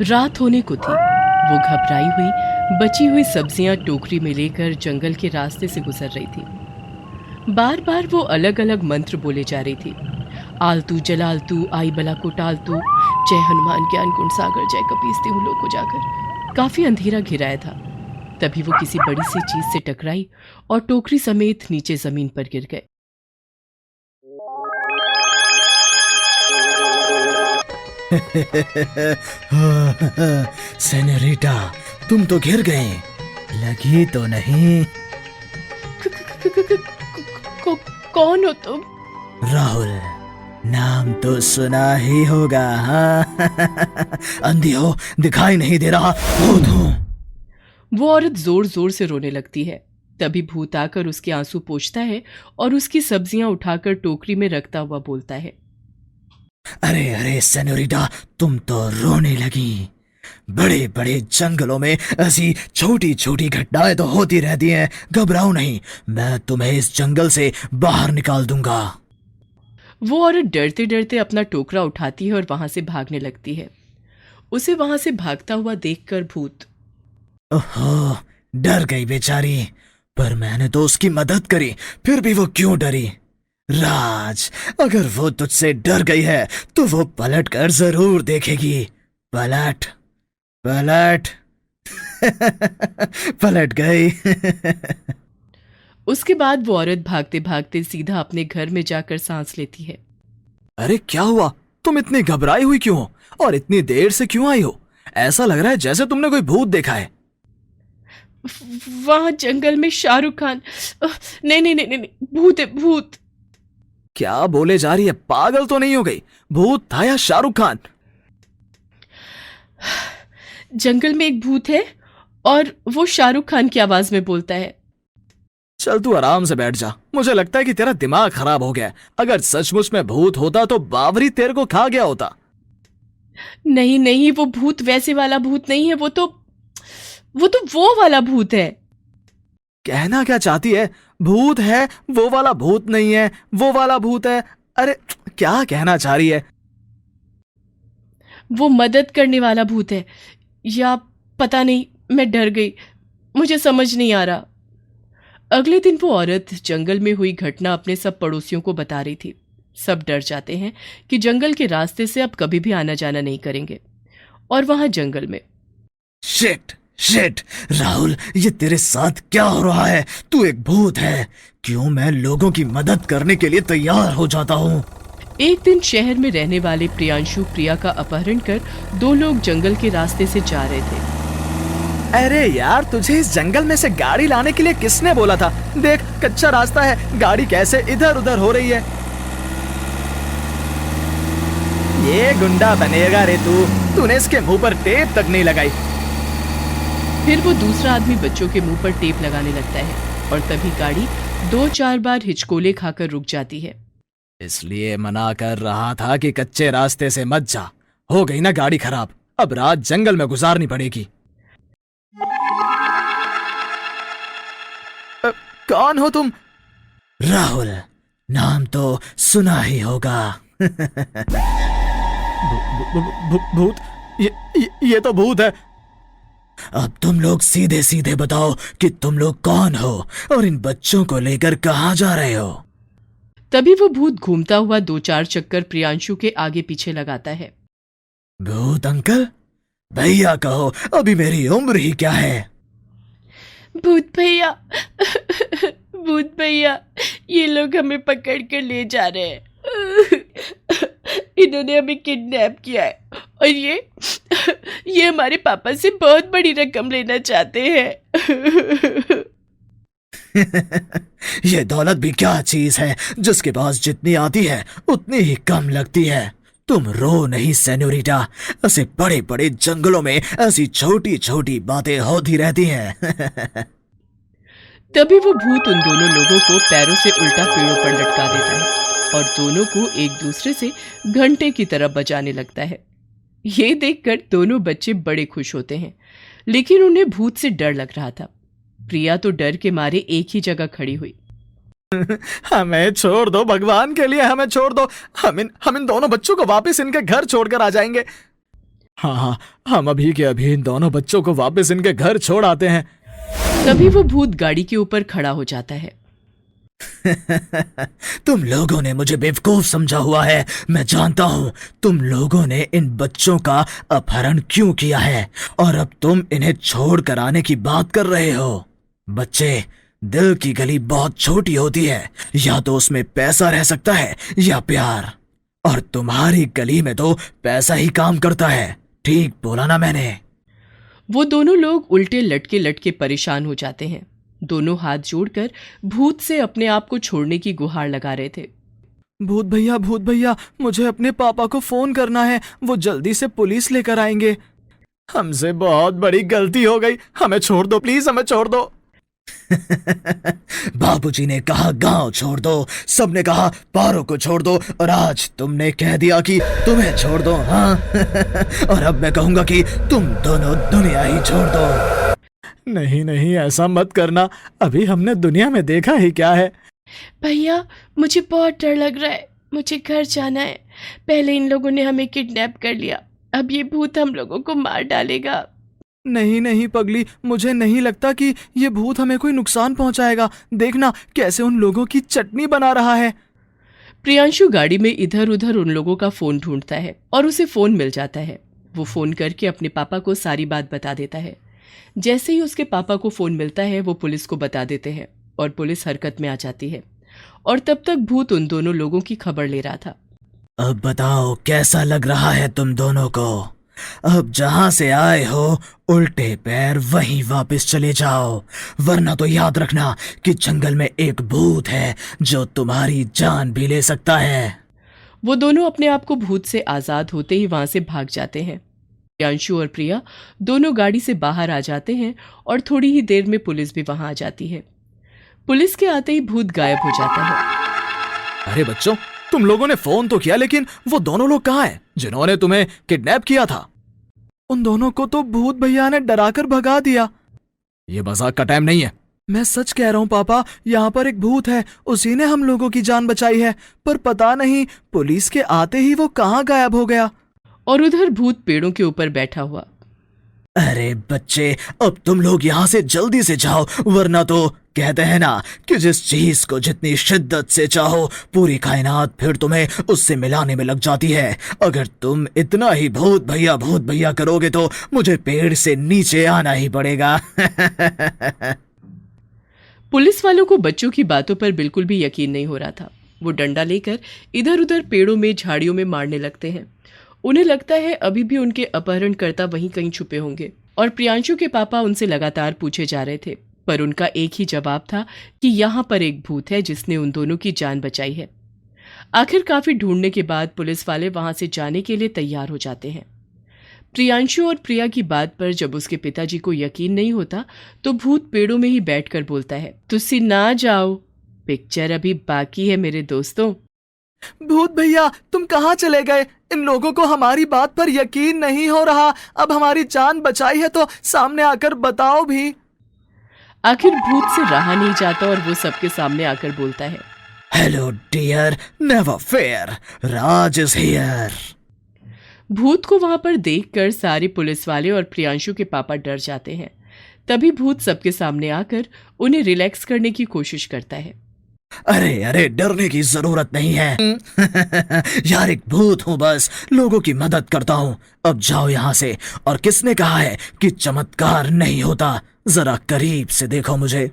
रात होने को थी। वो घबराई हुई बची हुई सब्जियां टोकरी में लेकर जंगल के रास्ते से गुजर रही थी। बार बार वो अलग अलग मंत्र बोले जा रही थी। आलतू जलालतू आई बला को टालतू, जय हनुमान ज्ञान गुण सागर, जय कपीस तिहु लोक उजागर। काफी अंधेरा घिराया था। तभी वो किसी बड़ी सी चीज से टकराई और टोकरी समेत नीचे जमीन पर गिर गए। सेनोरिटा, तुम तो गिर गए, लगी तो नहीं? कौन हो तुम? राहुल, नाम तो सुना ही होगा। हाँ। अंधी हो, दिखाई नहीं दे रहा, भूत हूं। वो औरत जोर जोर से रोने लगती है। तभी भूत आकर उसके आंसू पोंछता है और उसकी सब्जियां उठाकर टोकरी में रखता हुआ बोलता है, अरे अरे सेनोरिटा, तुम तो रोने लगी। बड़े बड़े जंगलों में ऐसी छोटी छोटी घटनाएं तो होती रहती हैं। घबराओ नहीं, मैं तुम्हें इस जंगल से बाहर निकाल दूंगा। वो औरत डरते डरते अपना टोकरा उठाती है और वहां से भागने लगती है। उसे वहां से भागता हुआ देखकर भूत, ओहो, डर गई बेचारी। पर मैंने तो उसकी मदद करी, फिर भी वो क्यों डरी? राज, अगर वो तुझसे डर गई है तो वो पलट कर जरूर देखेगी। पलट पलट। पलट गई। उसके बाद वो औरत भागते भागते सीधा अपने घर में जाकर सांस लेती है। अरे क्या हुआ? तुम इतनी घबराई हुई क्यों हो? और इतनी देर से क्यों आई हो? ऐसा लग रहा है जैसे तुमने कोई भूत देखा है। वहां जंगल में शाहरुख खान, नहीं नहीं नहीं नहीं, भूत है भूत। क्या बोले जा रही है? पागल तो नहीं हो गई? भूत था या शाहरुख खान? जंगल में एक भूत है और वो शाहरुख खान की आवाज में बोलता है। चल तू आराम से बैठ जा। मुझे लगता है कि तेरा दिमाग खराब हो गया। अगर सचमुच में भूत होता तो बावरी तेरे को खा गया होता। नहीं नहीं, वो भूत वैसे वाला भूत नहीं है, वो वाला भूत है। कहना क्या चाहती है? भूत है, वो वाला भूत नहीं है, वो वाला भूत है। अरे क्या कहना चाह रही है? वो मदद करने वाला भूत है, या पता नहीं, मैं डर गई, मुझे समझ नहीं आ रहा। अगले दिन वो औरत जंगल में हुई घटना अपने सब पड़ोसियों को बता रही थी। सब डर जाते हैं कि जंगल के रास्ते से अब कभी भी आना जाना नहीं करेंगे। और वहां जंगल में शिट शिट, राहुल, ये तेरे साथ क्या हो रहा है? तू एक भूत है। क्यों मैं लोगों की मदद करने के लिए तैयार हो जाता हूँ। एक दिन शहर में रहने वाले प्रियांशु प्रिया का अपहरण कर दो लोग जंगल के रास्ते से जा रहे थे। अरे यार, तुझे इस जंगल में से गाड़ी लाने के लिए किसने बोला था? देख, कच्चा रास्ता है, गाड़ी कैसे इधर उधर हो रही है। ये गुंडा बनेगा रे तू। तूने इसके मुंह पर टेप तक नहीं लगाई। फिर वो दूसरा आदमी बच्चों के मुंह पर टेप लगाने लगता है और तभी गाड़ी 2-4 बार हिचकोले खाकर रुक जाती है। इसलिए मना कर रहा था कि कच्चे रास्ते से मत जा। हो गई ना गाड़ी खराब, अब रात जंगल में गुजारनी पड़ेगी। कौन हो तुम? राहुल, नाम तो सुना ही होगा। भूत? ये तो भूत है। अब तुम लोग सीधे सीधे बताओ कि तुम लोग कौन हो और इन बच्चों को लेकर कहाँ जा रहे हो? तभी वो भूत घूमता हुआ 2-4 चक्कर प्रियांशु के आगे पीछे लगाता है। भूत अंकल? भैया कहो, अभी मेरी उम्र ही क्या है। भूत भैया, भूत भैया, ये लोग हमें पकड़ कर ले जा रहे हैं। इन्होंने हमें किडनैप किया है और ये हमारे पापा से बहुत बड़ी रकम लेना चाहते हैं। ये दौलत भी क्या चीज है जिसके पास जितनी आती है उतनी ही कम लगती है। तुम रो नहीं सेनोरिटा, ऐसे बड़े बड़े जंगलों में ऐसी छोटी छोटी बातें होती रहती हैं। तभी वो भूत उन दोनों लोगों को पैरों से उल्टा पेड़ों पर लटका देता है और दोनों को एक दूसरे से घंटे की तरह बजाने लगता है। ये देखकर दोनों बच्चे बड़े खुश होते हैं, लेकिन उन्हें भूत से डर लग रहा था। प्रिया तो डर के मारे एक ही जगह खड़ी हुई। हमें छोड़ दो, भगवान के लिए हमें छोड़ दो। हम इन दोनों बच्चों को वापस इनके घर छोड़कर आ जाएंगे। हाँ हाँ, हम अभी के अभी इन दोनों बच्चों को वापस इनके घर छोड़ आते हैं। तभी वो भूत गाड़ी के ऊपर खड़ा हो जाता है। तुम लोगों ने मुझे बेवकूफ समझा हुआ है। मैं जानता हूँ तुम लोगों ने इन बच्चों का अपहरण क्यों किया है और अब तुम इन्हें छोड़ कर आने की बात कर रहे हो। बच्चे, दिल की गली बहुत छोटी होती है, या तो उसमें पैसा रह सकता है या प्यार, और तुम्हारी गली में तो पैसा ही काम करता है। ठीक बोला ना मैंने? वो दोनों लोग उल्टे लटके लटके परेशान हो जाते हैं। दोनों हाथ जोड़कर भूत से अपने आप को छोड़ने की गुहार लगा रहे थे। भूत भैया, मुझे अपने पापा को फोन करना है, वो जल्दी से पुलिस लेकर आएंगे। हमसे बहुत बड़ी गलती हो गई, हमें छोड़ दो प्लीज, हमें छोड़ दो। बाबूजी ने कहा गांव छोड़ दो, सबने कहा पारो को छोड़ दो, और आज तुमने कह दिया कि तुम्हें छोड़ दो। हाँ और अब मैं कहूंगा कि तुम दोनों दुनिया ही छोड़ दो। नहीं नहीं, ऐसा मत करना, अभी हमने दुनिया में देखा ही क्या है। भैया, मुझे बहुत डर लग रहा है, मुझे घर जाना है। पहले इन लोगों ने हमें किडनैप कर लिया, अब ये भूत हम लोगों को मार डालेगा। नहीं नहीं पगली, मुझे नहीं लगता कि ये भूत हमें कोई नुकसान पहुंचाएगा। देखना कैसे उन लोगों की चटनी बना रहा है। प्रियांशु गाड़ी में इधर उधर उन लोगों का फोन ढूंढता है और उसे फोन मिल जाता है। वो फोन करके अपने पापा को सारी बात बता देता है। जैसे ही उसके पापा को फोन मिलता है वो पुलिस को बता देते हैं और पुलिस हरकत में आ जाती है। और तब तक भूत उन दोनों लोगों की खबर ले रहा था। अब बताओ कैसा लग रहा है तुम दोनों को? अब जहां से आए हो उल्टे पैर वहीं वापस चले जाओ, वरना तो याद रखना कि जंगल में एक भूत है जो तुम्हारी जान भी ले सकता है। वो दोनों अपने आप को भूत से आजाद होते ही वहां से भाग जाते हैं। प्रियांशु और प्रिया दोनों गाड़ी से बाहर आ जाते हैं और थोड़ी ही देर में पुलिस भी वहां आ जाती है। पुलिस के आते ही भूत गायब हो जाता है। अरे बच्चों, तुम लोगों ने फोन तो किया, लेकिन वो दोनों लोग कहाँ हैं जिन्होंने तुम्हें किडनैप किया था? उन दोनों को तो भूत भैया ने डराकर भगा दिया। ये मजाक का टाइम नहीं है। मैं सच कह रहा हूँ पापा, यहाँ पर एक भूत है, उसी ने हम लोगों की जान बचाई है, पर पता नहीं पुलिस के आते ही वो कहाँ गायब हो गया। और उधर भूत पेड़ों के ऊपर बैठा हुआ। अरे बच्चे, अब तुम लोग यहाँ से जल्दी से जाओ, वरना तो कहते हैं ना कि जिस चीज को जितनी शिद्दत से चाहो पूरी कायनात फिर तुम्हें उससे मिलाने में लग जाती है। अगर तुम इतना ही भूत भैया करोगे तो मुझे पेड़ से नीचे आना ही पड़ेगा। पुलिस वालों को बच्चों की बातों पर बिल्कुल भी यकीन नहीं हो रहा था। वो डंडा लेकर इधर उधर पेड़ों में झाड़ियों में मारने लगते हैं। उन्हें लगता है अभी भी उनके अपहरणकर्ता वहीं कहीं छुपे होंगे। और प्रियांशु के पापा उनसे लगातार पूछे जा रहे थे, पर उनका एक ही जवाब था कि यहाँ पर एक भूत है जिसने उन दोनों की जान बचाई है। आखिर काफी ढूंढने के बाद पुलिस वाले वहां से जाने के लिए तैयार हो जाते हैं। प्रियांशु और प्रिया की बात पर जब उसके पिताजी को यकीन नहीं होता तो भूत पेड़ों में ही बैठकर बोलता है, तुसी ना जाओ, पिक्चर अभी बाकी है मेरे दोस्तों। भूत भैया, तुम कहाँ चले गए? इन लोगों को हमारी बात पर यकीन नहीं हो रहा। अब हमारी जान बचाई है तो सामने आकर बताओ भी। आखिर भूत से रहा नहीं जाता और वो सबके सामने आकर बोलता है, hello dear, never fear, Raj is here. भूत को वहां पर देखकर सारे पुलिस वाले और प्रियांशु के पापा डर जाते हैं। तभी भूत सबके सामने आकर उन्हें रिलैक्स करने की कोशिश करता है। अरे अरे, डरने की जरूरत नहीं है। यार, एक भूत हूँ, बस लोगों की मदद करता हूँ। अब जाओ यहाँ से। और किसने कहा है कि चमत्कार नहीं होता? जरा करीब से देखो मुझे।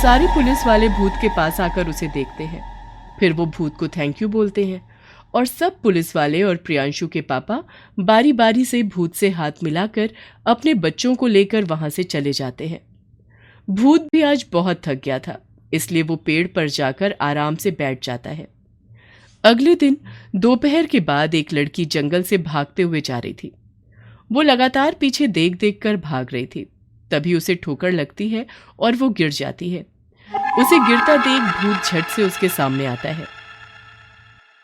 सारे पुलिस वाले भूत के पास आकर उसे देखते हैं, फिर वो भूत को थैंक यू बोलते हैं और सब पुलिस वाले और प्रियांशु के पापा बारी बारी से भूत से हाथ मिलाकर अपने बच्चों को लेकर वहां से चले जाते हैं। भूत भी आज बहुत थक गया था, इसलिए वो पेड़ पर जाकर आराम से बैठ जाता है। अगले दिन दोपहर के बाद एक लड़की जंगल से भागते हुए जा रही थी। वो लगातार पीछे देख देख कर भाग रही थी। तभी उसे ठोकर लगती है और वो गिर जाती है। उसे गिरता देख भूत झट से उसके सामने आता है।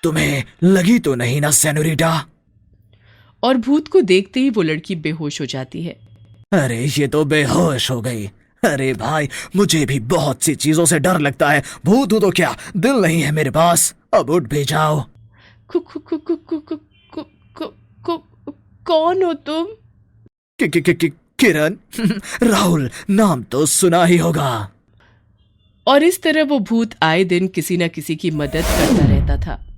तुम्हें लगी तो नहीं ना सेनोरिटा? और भूत को देखते ही वो लड़की बेहोश हो जाती है। अरे ये तो बेहोश हो गई। अरे भाई, मुझे भी बहुत सी चीजों से डर लगता है। भूत हूं तो क्या दिल नहीं है मेरे पास? अब उठ भी जाओ। कौन हो तुम? किरण। राहुल नाम तो सुना ही होगा। और इस तरह वो भूत आए दिन किसी न किसी की मदद करता रहता था।